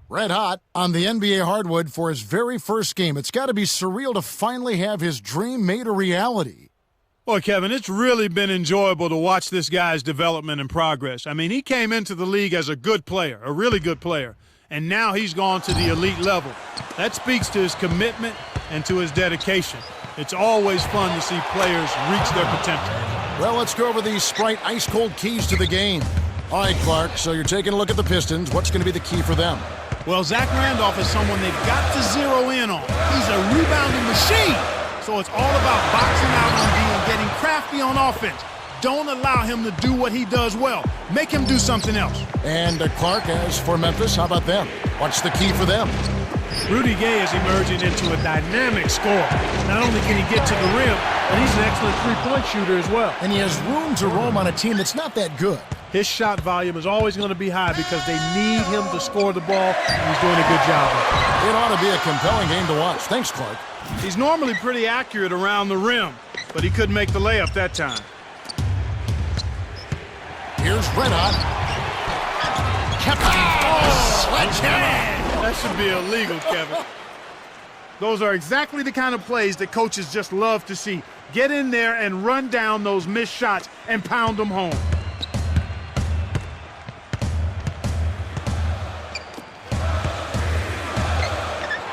Red hot on the NBA hardwood for his very first game. It's got to be surreal to finally have his dream made a reality. Well, Kevin, it's really been enjoyable to watch this guy's development and progress. I mean, he came into the league as a good player, a really good player, and now he's gone to the elite level. That speaks to his commitment and to his dedication. It's always fun to see players reach their potential. Well, let's go over these Sprite ice-cold keys to the game. All right, Clark, so you're taking a look at the Pistons. What's going to be the key for them? Well, Zach Randolph is someone they've got to zero in on. He's a rebounding machine. So it's all about boxing out on D and getting crafty on offense. Don't allow him to do what he does well. Make him do something else. And Clark, as for Memphis, how about them? What's the key for them? Rudy Gay is emerging into a dynamic scorer. Not only can he get to the rim, but he's an excellent three-point shooter as well. And he has room to roam on a team that's not that good. His shot volume is always going to be high because they need him to score the ball, and he's doing a good job of it. It ought to be a compelling game to watch. Thanks, Clark. He's normally pretty accurate around the rim, but he couldn't make the layup that time. Here's Renat. Sledgehammer! That should be illegal, Kevin. Those are exactly the kind of plays that coaches just love to see. Get in there and run down those missed shots and pound them home.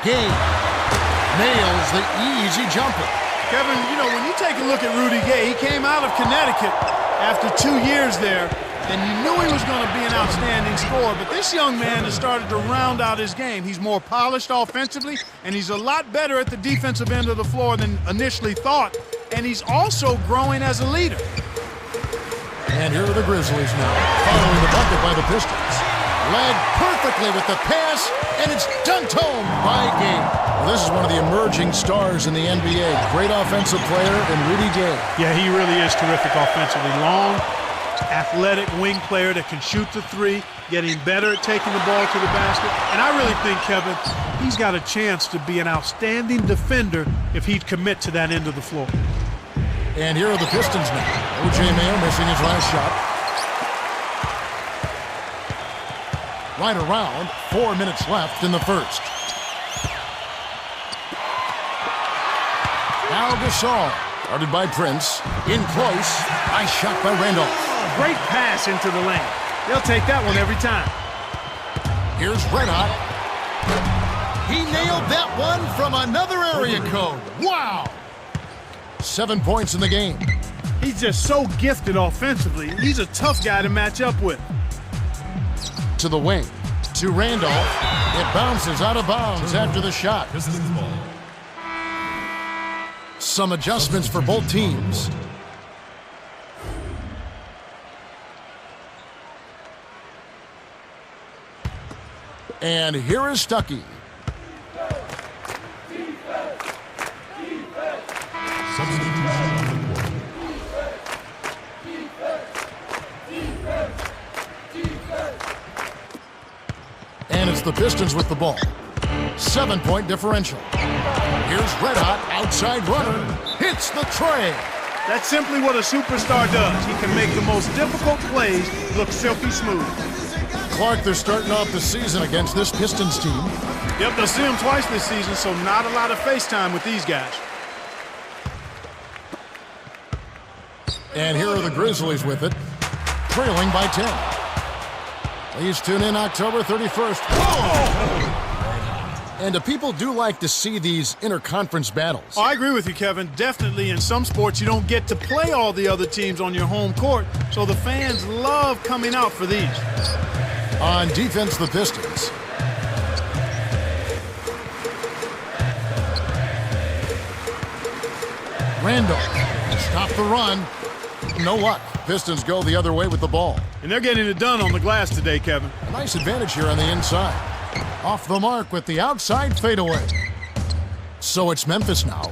Gay nails the easy jumper. Kevin, you know, when you take a look at Rudy Gay, he came out of Connecticut after 2 years there, and you knew he was going to be an outstanding scorer, but this young man has started to round out his game. He's more polished offensively, and he's a lot better at the defensive end of the floor than initially thought, and he's also growing as a leader. And here are the Grizzlies now, following the bucket by the Pistons. Led perfectly with the pass, and it's dunked home by Gay. Well, this is one of the emerging stars in the NBA. Great offensive player in Rudy Gay. Yeah, he really is terrific offensively. Long, athletic wing player that can shoot the three, getting better at taking the ball to the basket. And I really think, Kevin, he's got a chance to be an outstanding defender if he'd commit to that end of the floor. And here are the Pistons now. O.J. Mayo missing his last shot. Right around 4 minutes left in the first. Now Gasol, guarded by Prince. In close, nice shot by Randolph. Great pass into the lane. They'll take that one every time. Here's Renat. He nailed that one from another area code. Wow! 7 points in the game. He's just so gifted offensively. He's a tough guy to match up with. To the wing, to Randolph. It bounces out of bounds after the shot. Some adjustments for both teams. And here is Stuckey. And it's the Pistons with the ball. 7-point differential. Here's Red Hot, outside runner. Hits the tray. That's simply what a superstar does. He can make the most difficult plays look silky smooth. Clark, they're starting off the season against this Pistons team. Yep, they'll see him twice this season, so not a lot of face time with these guys. And here are the Grizzlies with it, trailing by 10. Please tune in October 31st. Oh! And people do like to see these interconference battles. Oh, I agree with you, Kevin. Definitely in some sports you don't get to play all the other teams on your home court, so the fans love coming out for these. On defense, the Pistons. Randolph, stop the run. No luck. Pistons go the other way with the ball. And they're getting it done on the glass today, Kevin. A nice advantage here on the inside. Off the mark with the outside fadeaway. So it's Memphis now.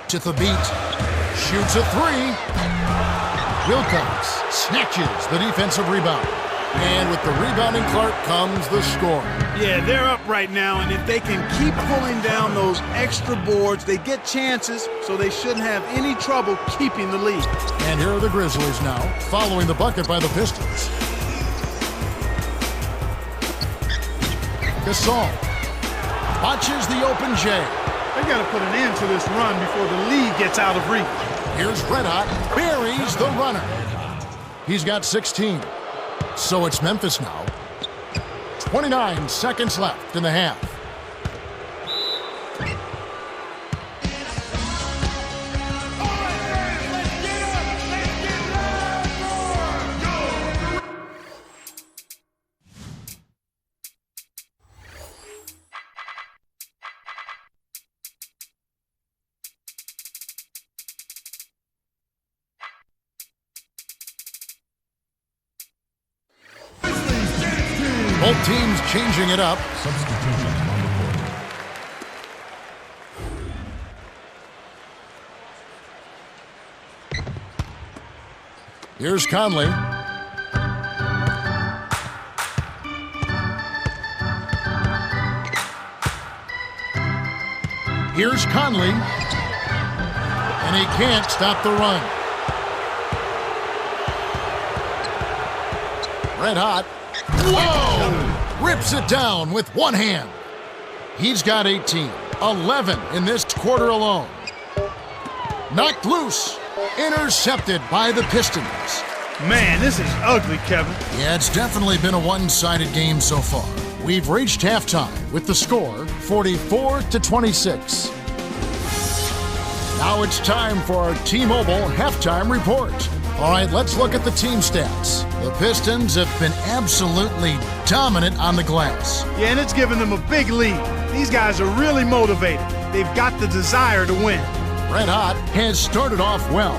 To the beat. Shoots a three. Wilcox snatches the defensive rebound. And with the rebounding Clark comes the score. Yeah, they're up right now, and if they can keep pulling down those extra boards, they get chances, so they shouldn't have any trouble keeping the lead. And here are the Grizzlies now, following the bucket by the Pistons. Gasol botches the open J. They got to put an end to this run before the lead gets out of reach. Here's Red Hot, buries the runner. He's got 16. So it's Memphis now. 29 seconds left in the half. Both teams changing it up. Substitutions on the court. Here's Conley. Here's Conley. And he can't stop the run. Red Hot. Whoa! Rips it down with one hand. He's got 18. 11 in this quarter alone. Knocked loose. Intercepted by the Pistons. Man, this is ugly, Kevin. Yeah, it's definitely been a one-sided game so far. We've reached halftime with the score 44-26. Now it's time for our T-Mobile halftime report. All right, let's look at the team stats. The Pistons have been absolutely dominant on the glass. Yeah, and it's given them a big lead. These guys are really motivated. They've got the desire to win. Red Hot has started off well.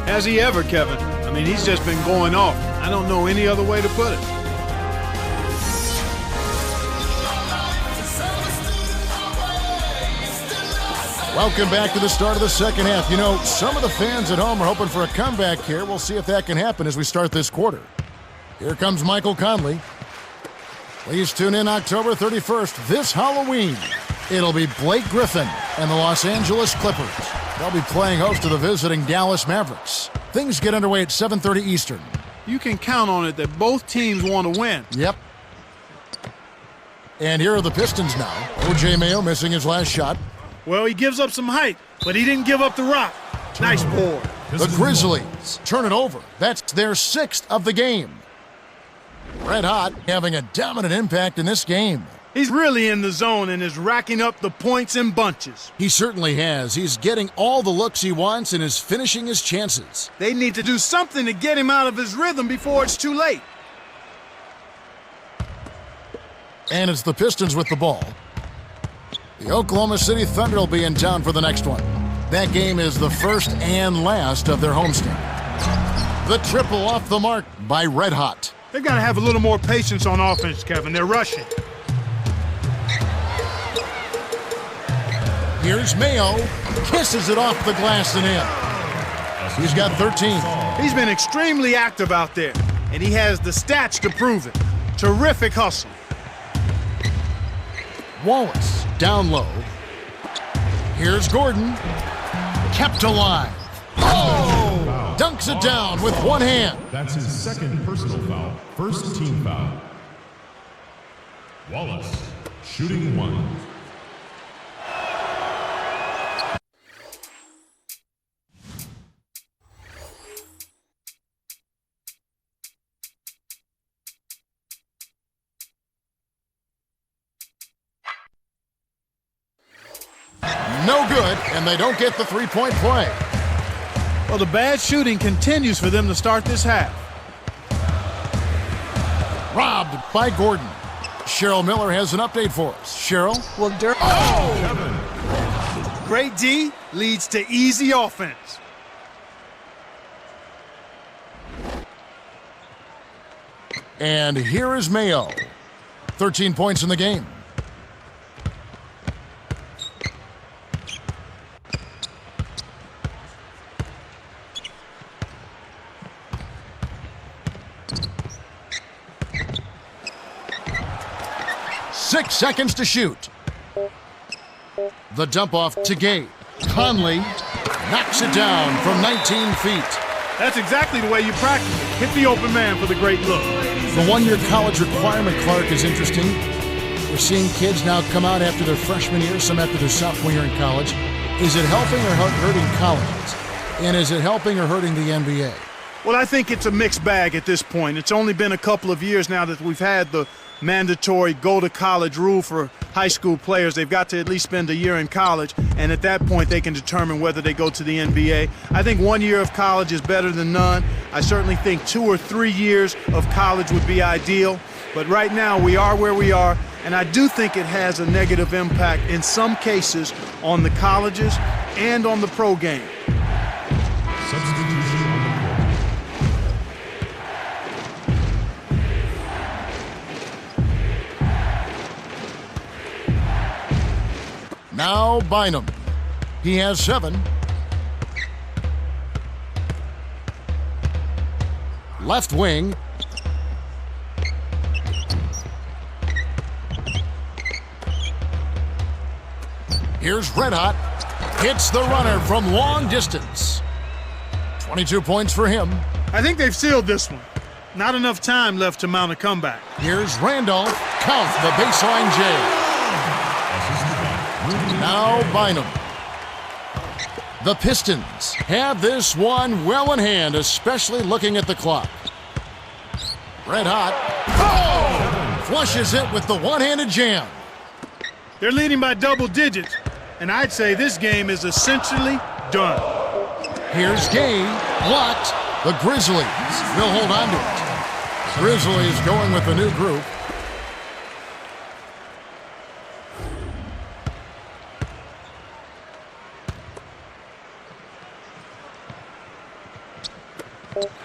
Has he ever, Kevin? I mean, he's just been going off. I don't know any other way to put it. Welcome back to the start of the second half. You know, some of the fans at home are hoping for a comeback here. We'll see if that can happen as we start this quarter. Here comes Michael Conley. Please tune in October 31st, this Halloween. It'll be Blake Griffin and the Los Angeles Clippers. They'll be playing host to the visiting Dallas Mavericks. Things get underway at 7:30 Eastern. You can count on it that both teams want to win. Yep. And here are the Pistons now. O.J. Mayo missing his last shot. Well, he gives up some height, but he didn't give up the rock. Nice board. The Grizzlies turn it over. That's their 6th of the game. Red Hot having a dominant impact in this game. He's really in the zone and is racking up the points in bunches. He certainly has. He's getting all the looks he wants and is finishing his chances. They need to do something to get him out of his rhythm before it's too late. And it's the Pistons with the ball. The Oklahoma City Thunder will be in town for the next one. That game is the first and last of their homestand. The triple off the mark by Red Hot. They've got to have a little more patience on offense, Kevin. They're rushing. Here's Mayo. Kisses it off the glass and in. He's got 13. He's been extremely active out there, and he has the stats to prove it. Terrific hustle. Wallace down low. Here's Gordon. Kept alive. Oh! Dunks it down with one hand. That's his second personal foul. First team foul. Wallace, shooting one. No good, and they don't get the three-point play. Well, the bad shooting continues for them to start this half. Robbed by Gordon. Cheryl Miller has an update for us. Cheryl? Well, Great D leads to easy offense. And here is Mayo. 13 points in the game. Six seconds to shoot. The dump off to Gay. Conley knocks it down from 19 feet. That's exactly the way you practice it. Hit the open man for the great look. The one-year college requirement, Clark, is interesting. We're seeing kids now come out after their freshman year, some after their sophomore year in college. Is it helping or hurting colleges? And is it helping or hurting the NBA? Well, I think it's a mixed bag at this point. It's only been a couple of years now that we've had the mandatory go-to-college rule for high school players. They've got to at least spend a year in college, and at that point they can determine whether they go to the NBA. I think 1 year of college is better than none. I certainly think 2 or 3 years of college would be ideal. But right now we are where we are, and I do think it has a negative impact in some cases on the colleges and on the pro game. Substitution on the court. Now Bynum. He has 7. Left wing. Here's Red Hot. Hits the runner from long distance. 22 points for him. I think they've sealed this one. Not enough time left to mount a comeback. Here's Randolph. Count the baseline J. Now Bynum. The Pistons have this one well in hand, especially looking at the clock. Red Hot. Oh! Flushes it with the one-handed jam. They're leading by double digits, and I'd say this game is essentially done. Here's Gay. Blocked. The Grizzlies will hold on to it. Grizzlies going with the new group.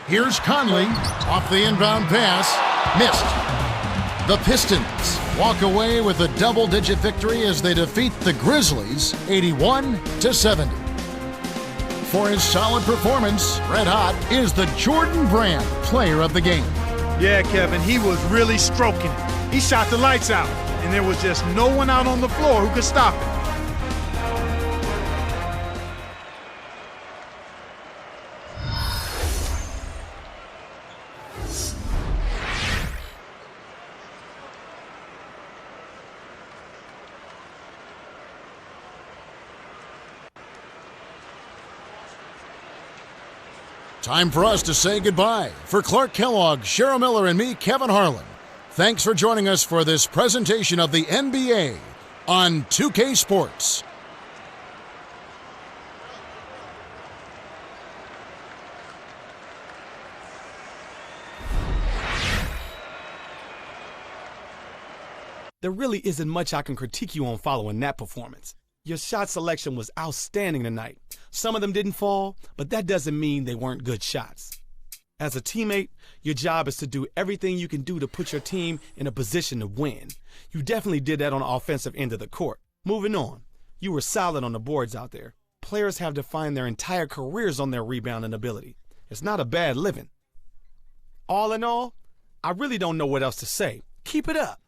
Here's Conley off the inbound pass. Missed. The Pistons walk away with a double-digit victory as they defeat the Grizzlies 81-70. For his solid performance, Red Hot is the Jordan Brand Player of the Game. Yeah, Kevin, he was really stroking it. He shot the lights out, and there was just no one out on the floor who could stop it. Time for us to say goodbye. For Clark Kellogg, Cheryl Miller, and me, Kevin Harlan, thanks for joining us for this presentation of the NBA on 2K Sports. There really isn't much I can critique you on following that performance. Your shot selection was outstanding tonight. Some of them didn't fall, but that doesn't mean they weren't good shots. As a teammate, your job is to do everything you can do to put your team in a position to win. You definitely did that on the offensive end of the court. Moving on, you were solid on the boards out there. Players have defined their entire careers on their rebounding ability. It's not a bad living. All in all, I really don't know what else to say. Keep it up.